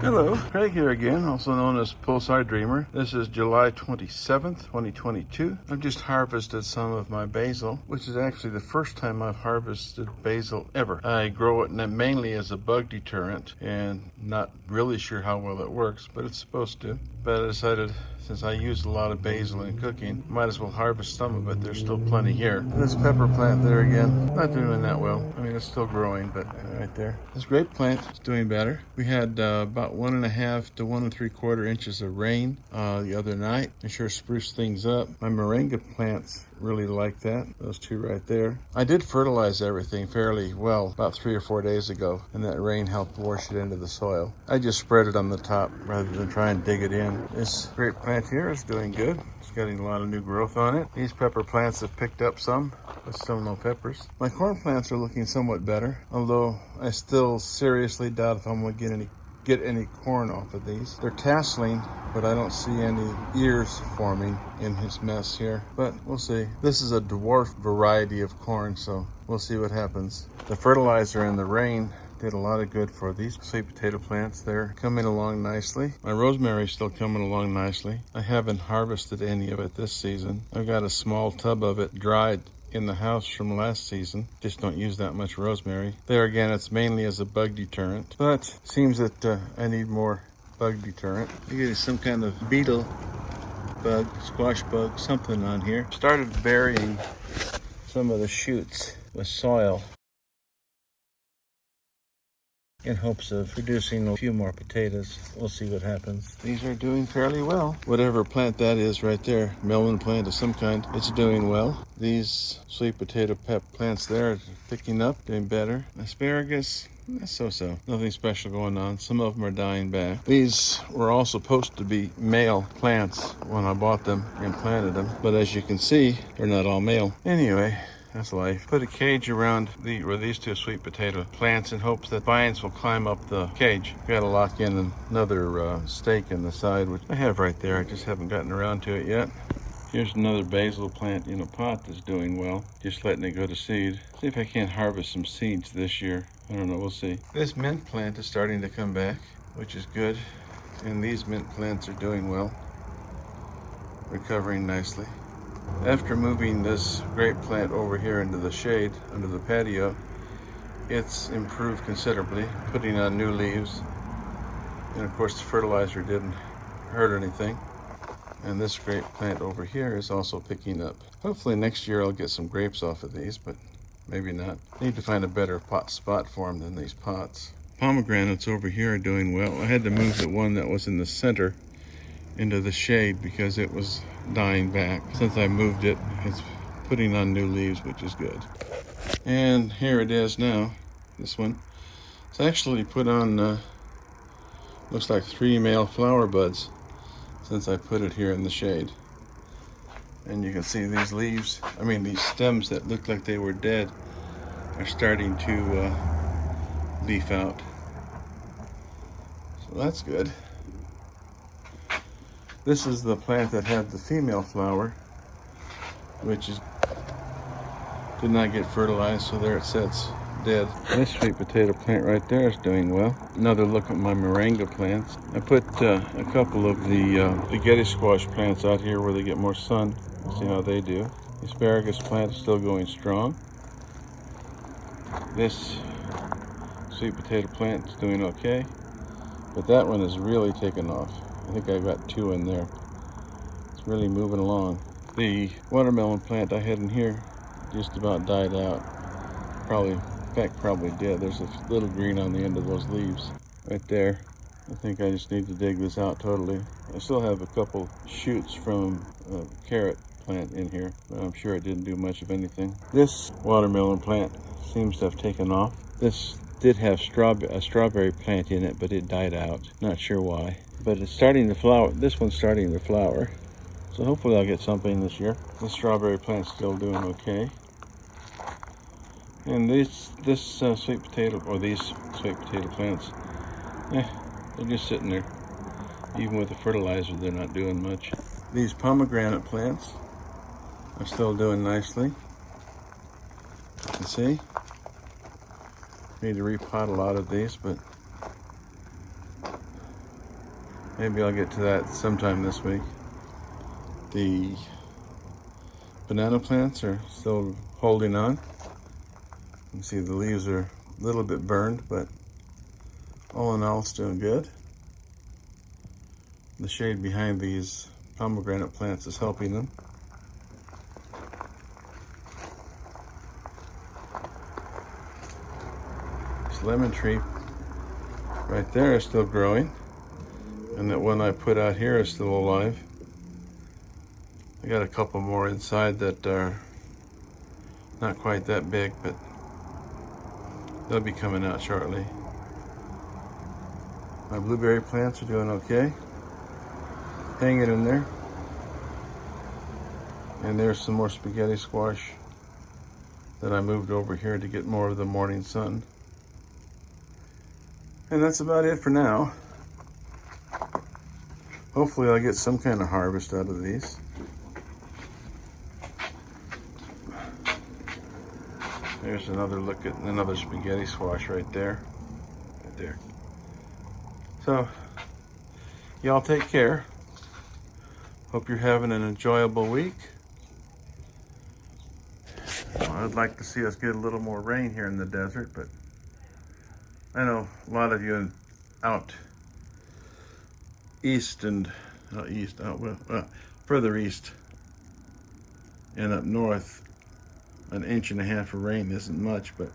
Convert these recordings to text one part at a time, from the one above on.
Hello, Craig here again, also known as Pulsar Dreamer. This is July 27th, 2022. I've just harvested some of my basil, which is actually the first time I've harvested basil ever. I grow it mainly as a bug deterrent and not really sure how well it works, but it's supposed to. But I decided, since I use a lot of basil in cooking, might as well harvest some of it. There's still plenty here. And this pepper plant there again, not doing that well. I mean, it's still growing, but right there. This grape plant is doing better. We had about 1.5 to 1 3/4 inches of rain the other night. It sure spruced things up. My moringa plants really like that, those two right there. I did fertilize everything fairly well about 3 or 4 days ago, and that rain helped wash it into the soil. I just spread it on the top rather than try and dig it in. This grape plant here is doing good. It's getting a lot of new growth on it. These pepper plants have picked up some, but still no peppers. My corn plants are looking somewhat better, although I still seriously doubt if I'm going to get any corn off of these. They're tasseling, but I don't see any ears forming in his mess here, but we'll see. This is a dwarf variety of corn, so we'll see what happens. The fertilizer and the rain did a lot of good for these sweet potato plants. They're coming along nicely. My rosemary's still coming along nicely. I haven't harvested any of it this season. I've got a small tub of it dried in the house from last season. Just don't use that much rosemary. There again, it's mainly as a bug deterrent, but seems that I need more bug deterrent. I get some kind of beetle bug, squash bug, something on here. Started burying some of the shoots with soil in hopes of producing a few more potatoes. We'll see what happens. These are doing fairly well. Whatever plant that is right there, melon plant of some kind, it's doing well. These sweet potato plants there are picking up, doing better. Asparagus, so-so. Nothing special going on. Some of them are dying back. These were all supposed to be male plants when I bought them and planted them, but as you can see, they're not all male. Anyway, that's life. Put a cage around these two sweet potato plants in hopes that vines will climb up the cage. Got to lock in another stake in the side, which I have right there. I just haven't gotten around to it yet. Here's another basil plant in a pot that's doing well. Just letting it go to seed. See if I can't harvest some seeds this year. I don't know, we'll see. This mint plant is starting to come back, which is good. And these mint plants are doing well. Recovering nicely. After moving this grape plant over here into the shade under the patio, it's improved considerably, putting on new leaves. And of course the fertilizer didn't hurt anything. And this grape plant over here is also picking up. Hopefully next year I'll get some grapes off of these, but maybe not. Need to find a better spot for them than these pots. Pomegranates over here are doing well. I had to move the one that was in the center into the shade because it was dying back. Since I moved it, it's putting on new leaves, which is good. And here it is now, this one. It's actually put on, looks like 3 male flower buds since I put it here in the shade. And you can see these leaves, these stems that looked like they were dead are starting to leaf out. So that's good. This is the plant that had the female flower, which did not get fertilized, so there it sits dead. This sweet potato plant right there is doing well. Another look at my moringa plants. I put a couple of the spaghetti squash plants out here where they get more sun. We'll see how they do. The asparagus plant is still going strong. This sweet potato plant is doing okay, but that one is really taken off. I think I've got 2 in there. It's really moving along. The watermelon plant I had in here just about died out. Probably did. There's a little green on the end of those leaves right there. I think I just need to dig this out totally. I still have a couple shoots from a carrot plant in here, but I'm sure it didn't do much of anything. This watermelon plant seems to have taken off. This did have a strawberry plant in it, but it died out. Not sure why. But it's starting to flower. This one's starting to flower. So hopefully I'll get something this year. This strawberry plant's still doing okay. And these sweet potato plants, they're just sitting there. Even with the fertilizer, they're not doing much. These pomegranate plants are still doing nicely. You can see. Need to repot a lot of these, but Maybe I'll get to that sometime this week. The banana plants are still holding on. You can see the leaves are a little bit burned, but all in all, it's doing good. The shade behind these pomegranate plants is helping them. This lemon tree right there is still growing, and that one I put out here is still alive. I got a couple more inside that are not quite that big, but they'll be coming out shortly. My blueberry plants are doing okay, hanging in there. And there's some more spaghetti squash that I moved over here to get more of the morning sun. And that's about it for now. Hopefully I'll get some kind of harvest out of these. There's another look at another spaghetti squash right there. Right there. So, y'all take care. Hope you're having an enjoyable week. I'd like to see us get a little more rain here in the desert, but I know a lot of you out east and further east and up north, an inch and a half of rain isn't much, but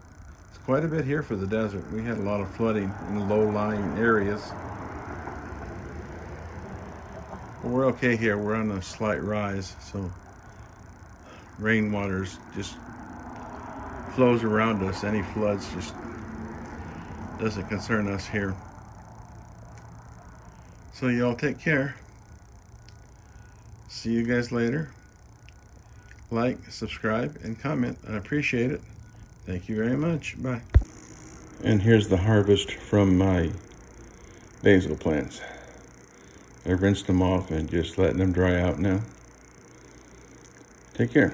it's quite a bit here for the desert. We had a lot of flooding in low-lying areas. But we're okay here. We're on a slight rise, so rainwater's just flows around us. Any floods just doesn't concern us here. So y'all take care. See you guys later. Like, subscribe, and comment. I appreciate it. Thank you very much. Bye. And here's the harvest from my basil plants. I rinsed them off and just letting them dry out now. Take care.